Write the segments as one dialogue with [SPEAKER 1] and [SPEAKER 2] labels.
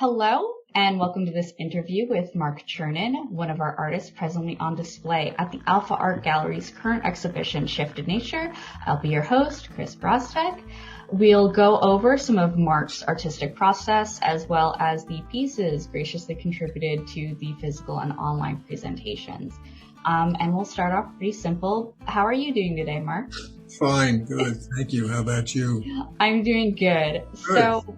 [SPEAKER 1] Hello, and welcome to this interview with Mark Chernin, one of our artists presently on display at the Alpha Art Gallery's current exhibition, Shifted Nature. I'll be your host, Chris Brostek. We'll go over some of Mark's artistic process as well as the pieces graciously contributed to the physical and online presentations. And we'll start off pretty simple. How are you doing today, Mark?
[SPEAKER 2] Fine, good. Thank you. How about you?
[SPEAKER 1] I'm doing good. So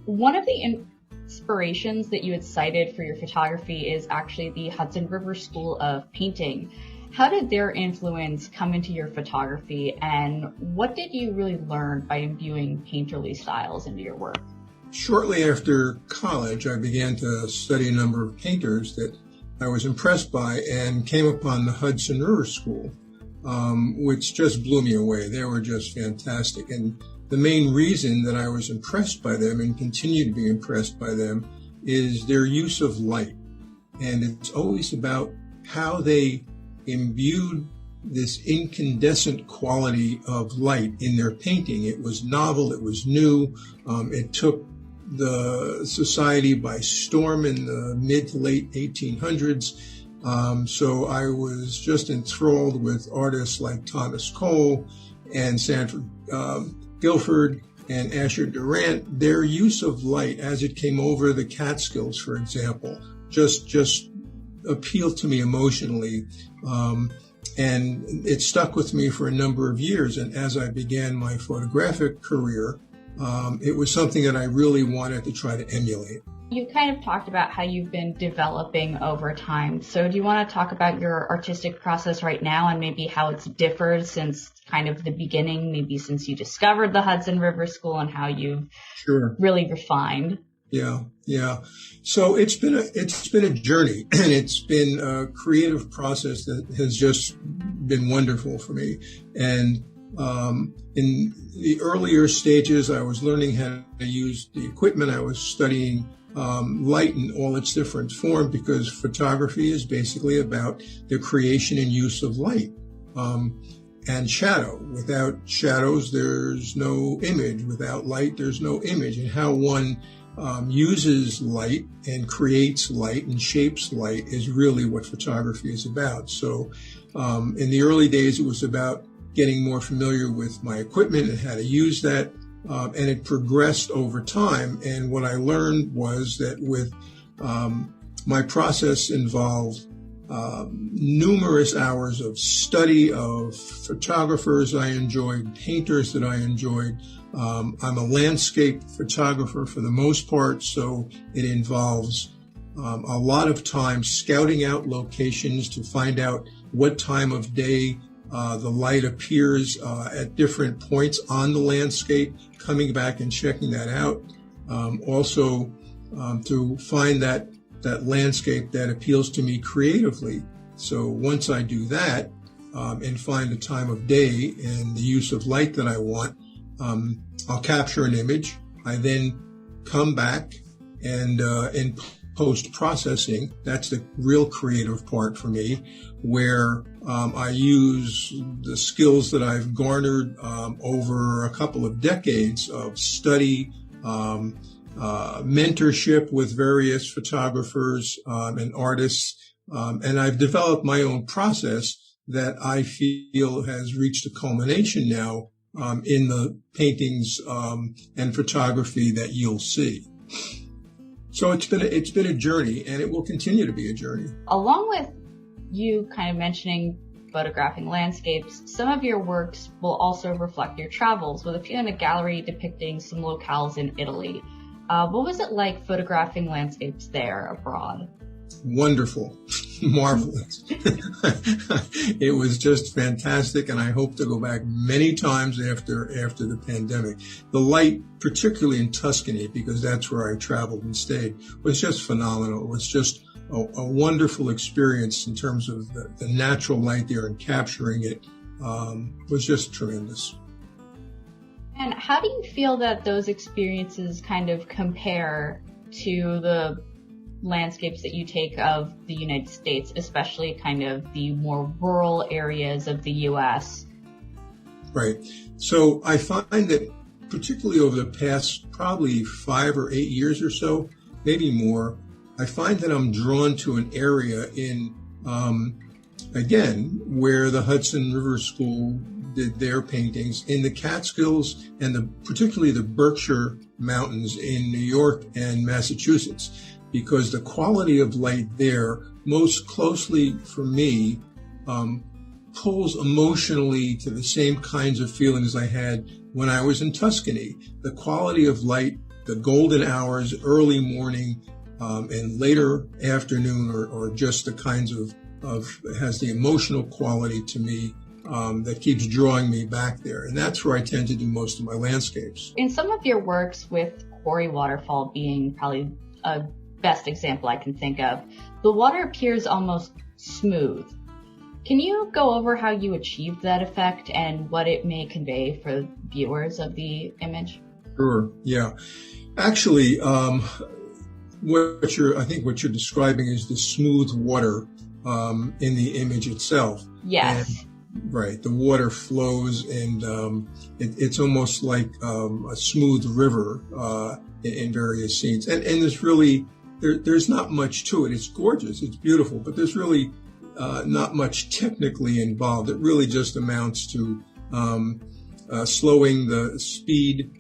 [SPEAKER 1] one of the inspirations that you had cited for your photography is actually the Hudson River School of Painting. How did their influence come into your photography, and what did you really learn by imbuing painterly styles into your work?
[SPEAKER 2] Shortly after college, I began to study a number of painters that I was impressed by and came upon the Hudson River School, which just blew me away. They were just fantastic. And the main reason that I was impressed by them and continue to be impressed by them is their use of light. And it's always about how they imbued this incandescent quality of light in their painting. It was novel, it was new, it took the society by storm in the mid to late 1800s. So I was just enthralled with artists like Thomas Cole and Sanford Guilford and Asher Durant. Their use of light as it came over the Catskills, for example, just appealed to me emotionally. And it stuck with me for a number of years. And as I began my photographic career, it was something that I really wanted to try to emulate.
[SPEAKER 1] You kind of talked about how you've been developing over time. So do you want to talk about your artistic process right now and maybe how it's differed since kind of the beginning, maybe since you discovered the Hudson River School, and how you've really refined?
[SPEAKER 2] Yeah. So it's been a journey, and it's been a creative process that has just been wonderful for me. And in the earlier stages, I was learning how to use the equipment. I was studying light in all its different forms, because photography is basically about the creation and use of light and shadow. Without shadows, there's no image. Without light, there's no image. And how one uses light and creates light and shapes light is really what photography is about. So in the early days, it was about getting more familiar with my equipment and how to use that. And it progressed over time. And what I learned was that with my process involved numerous hours of study of photographers I enjoyed, painters that I enjoyed. I'm a landscape photographer for the most part, so it involves a lot of time scouting out locations to find out what time of day the light appears at different points on the landscape, coming back and checking that out. Also, to find that landscape that appeals to me creatively. So once I do that and find the time of day and the use of light that I want, I'll capture an image. I then come back and in post-processing, that's the real creative part for me, where I use the skills that I've garnered over a couple of decades of study, mentorship with various photographers and artists, and I've developed my own process that I feel has reached a culmination now in the paintings and photography that you'll see. So it's been a journey, and it will continue to be a journey.
[SPEAKER 1] Along with you kind of mentioning photographing landscapes, some of your works will also reflect your travels, with a few in the gallery depicting some locales in Italy. What was it like photographing landscapes there abroad?
[SPEAKER 2] Wonderful. Marvelous. It was just fantastic, and I hope to go back many times after the pandemic. The light, particularly in Tuscany, because that's where I traveled and stayed, was just phenomenal. It was just a wonderful experience in terms of the natural light there, and capturing it was just tremendous.
[SPEAKER 1] And how do you feel that those experiences kind of compare to the landscapes that you take of the United States, especially kind of the more rural areas of the U.S.?
[SPEAKER 2] Right. So I find that particularly over the past probably 5 or 8 years or so, maybe more, I find that I'm drawn to an area in, again, where the Hudson River School did their paintings, in the Catskills and particularly the Berkshire Mountains in New York and Massachusetts, because the quality of light there most closely for me pulls emotionally to the same kinds of feelings I had when I was in Tuscany. The quality of light, the golden hours, early morning, and later afternoon, or just the kinds of has the emotional quality to me that keeps drawing me back there. And that's where I tend to do most of my landscapes.
[SPEAKER 1] In some of your works, with Quarry Waterfall being probably a best example I can think of, the water appears almost smooth. Can you go over how you achieved that effect and what it may convey for viewers of the image?
[SPEAKER 2] Sure, yeah. Actually, I think what you're describing is the smooth water in the image itself.
[SPEAKER 1] Yes.
[SPEAKER 2] Right. The water flows, and it's almost like a smooth river in various scenes. And there's really, there's not much to it. It's gorgeous. It's beautiful. But there's really not much technically involved. It really just amounts to slowing the speed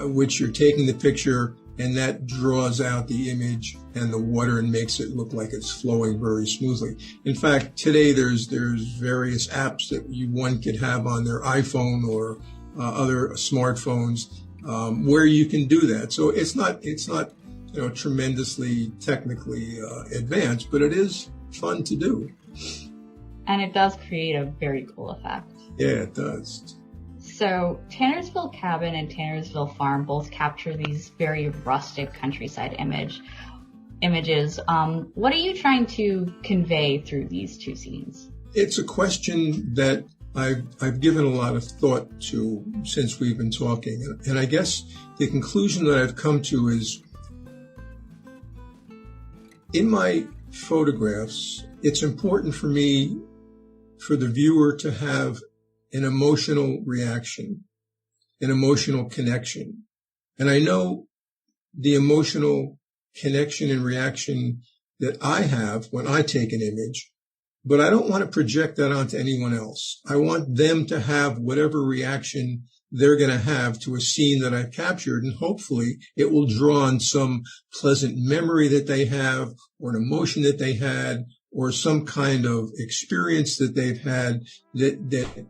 [SPEAKER 2] which you're taking the picture, and that draws out the image and the water and makes it look like it's flowing very smoothly. In fact, today there's various apps that one could have on their iPhone or other smartphones where you can do that. So it's not tremendously technically advanced, but it is fun to do.
[SPEAKER 1] And it does create a very cool effect. Yeah,
[SPEAKER 2] it does.
[SPEAKER 1] So Tannersville Cabin and Tannersville Farm both capture these very rustic countryside images. What are you trying to convey through these two scenes?
[SPEAKER 2] It's a question that I've given a lot of thought to since we've been talking. And I guess the conclusion that I've come to is, in my photographs, it's important for me, for the viewer, to have an emotional reaction, an emotional connection. And I know the emotional connection and reaction that I have when I take an image, but I don't want to project that onto anyone else. I want them to have whatever reaction they're going to have to a scene that I've captured, and hopefully it will draw on some pleasant memory that they have, or an emotion that they had, or some kind of experience that they've had that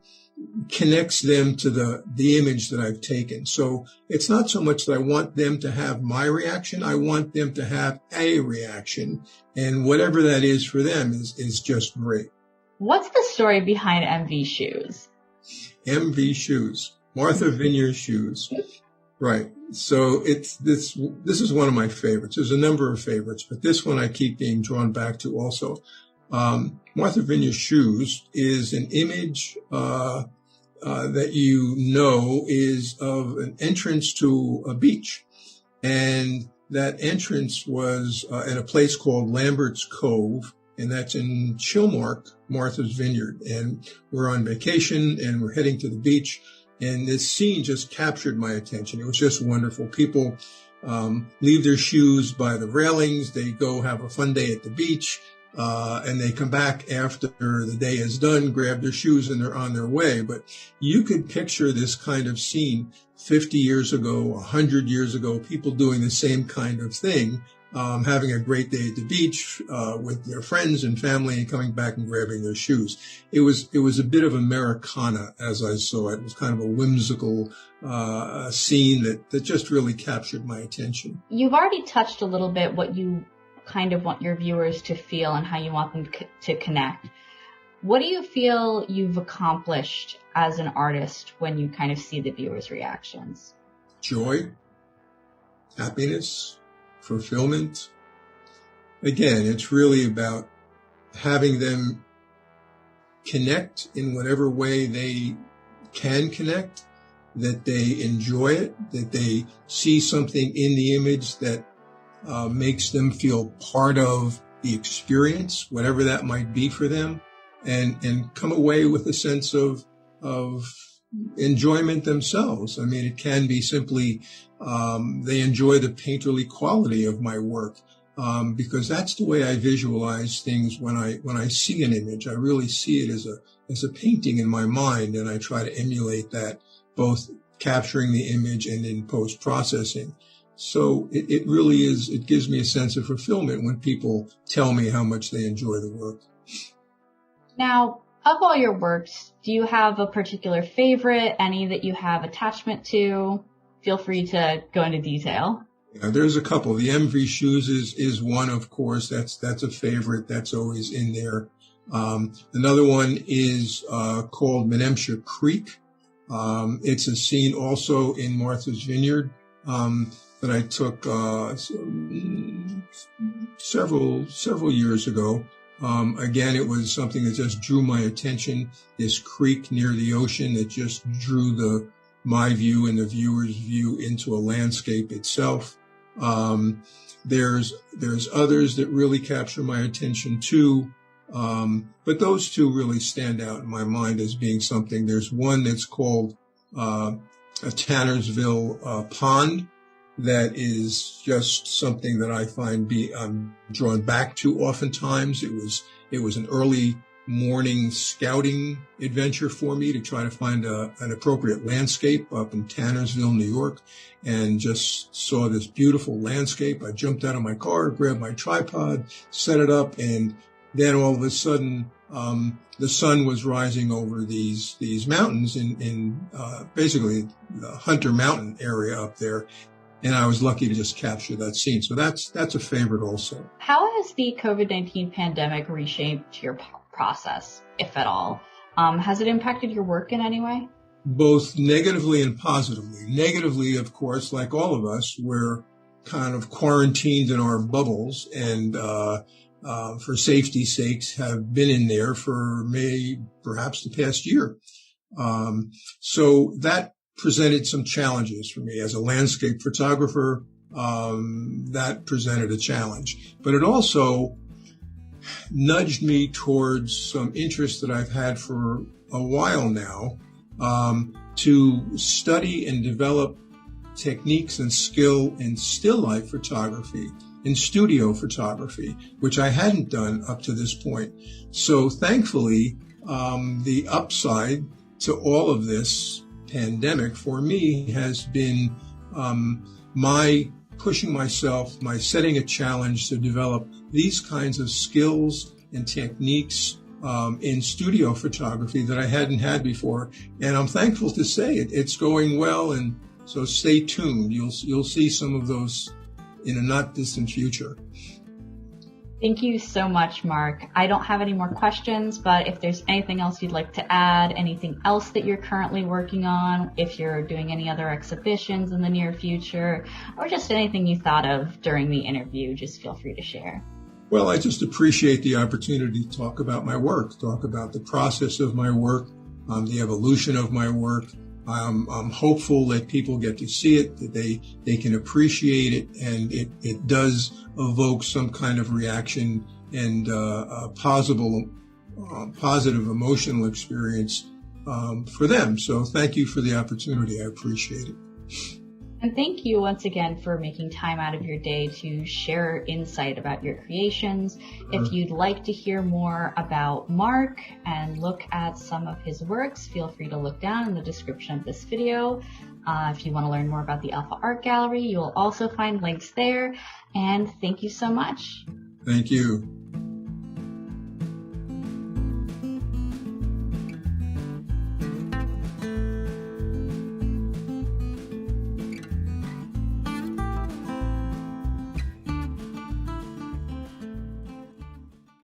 [SPEAKER 2] connects them to the image that I've taken. So it's not so much that I want them to have my reaction. I want them to have a reaction, and whatever that is for them is just great. What's
[SPEAKER 1] the story behind MV Shoes?
[SPEAKER 2] MV Shoes, Martha Vineyard Shoes. Right. So this is one of my favorites. There's a number of favorites, but this one I keep being drawn back to also. Martha Vineyard Shoes is an image that is of an entrance to a beach. And that entrance was in a place called Lambert's Cove, and that's in Chilmark, Martha's Vineyard. And we're on vacation, and we're heading to the beach. And this scene just captured my attention. It was just wonderful. People leave their shoes by the railings. They go have a fun day at the beach. And they come back after the day is done, grab their shoes, and they're on their way. But you could picture this kind of scene 50 years ago, 100 years ago, people doing the same kind of thing, having a great day at the beach with their friends and family, and coming back and grabbing their shoes. It was a bit of Americana as I saw it. It was kind of a whimsical scene that just really captured my attention.
[SPEAKER 1] You've already touched a little bit what you kind of want your viewers to feel and how you want them to connect. What do you feel you've accomplished as an artist when you kind of see the viewers' reactions?
[SPEAKER 2] Joy, happiness, fulfillment. Again, it's really about having them connect in whatever way they can connect, that they enjoy it, that they see something in the image that makes them feel part of the experience, whatever that might be for them, and come away with a sense of enjoyment themselves. I mean, it can be simply they enjoy the painterly quality of my work, because that's the way I visualize things when I see an image. I really see it as a painting in my mind, and I try to emulate that, both capturing the image and in post-processing. So it really is, it gives me a sense of fulfillment when people tell me how much they enjoy the work.
[SPEAKER 1] Now, of all your works, do you have a particular favorite, any that you have attachment to? Feel free to go into detail.
[SPEAKER 2] Yeah, there's a couple. The MV Shoes is one, of course. That's a favorite. That's always in there. Another one is called Menemsha Creek. It's a scene also in Martha's Vineyard that I took several years ago. Again, it was something that just drew my attention. This creek near the ocean that just drew my view and the viewer's view into a landscape itself. There's others that really capture my attention too. But those two really stand out in my mind as being something. There's one that's called a Tannersville pond that is just something that I find I'm drawn back to oftentimes. It was an early morning scouting adventure for me to try to find an appropriate landscape up in Tannersville, New York, and just saw this beautiful landscape. I jumped out of my car, grabbed my tripod, set it up, and then all of a sudden, the sun was rising over these mountains in basically the Hunter Mountain area up there. And I was lucky to just capture that scene. So that's a favorite also.
[SPEAKER 1] How has the COVID-19 pandemic reshaped your process, if at all? Has it impacted your work in any way?
[SPEAKER 2] Both negatively and positively. Negatively, of course, like all of us, we're kind of quarantined in our bubbles, and for safety's sakes have been in there for perhaps the past year. So that presented some challenges for me as a landscape photographer. That presented a challenge, but it also nudged me towards some interest that I've had for a while now, to study and develop techniques and skill in still life photography, in studio photography, which I hadn't done up to this point. So thankfully, the upside to all of this pandemic for me has been my pushing myself, my setting a challenge to develop these kinds of skills and techniques in studio photography that I hadn't had before. And I'm thankful to say it's going well, and so stay tuned. You'll see some of those in a not distant future.
[SPEAKER 1] Thank you so much, Mark. I don't have any more questions, but if there's anything else you'd like to add, anything else that you're currently working on, if you're doing any other exhibitions in the near future, or just anything you thought of during the interview, just feel free to share.
[SPEAKER 2] Well, I just appreciate the opportunity to talk about my work, talk about the process of my work, the evolution of my work. I'm hopeful that people get to see it, that they can appreciate it, and it does evoke some kind of reaction and a positive emotional experience for them. So thank you for the opportunity. I appreciate it.
[SPEAKER 1] And thank you once again for making time out of your day to share insight about your creations. If you'd like to hear more about Mark and look at some of his works, feel free to look down in the description of this video. If you want to learn more about the Alpha Art Gallery, you will also find links there. And thank you so much.
[SPEAKER 2] Thank you.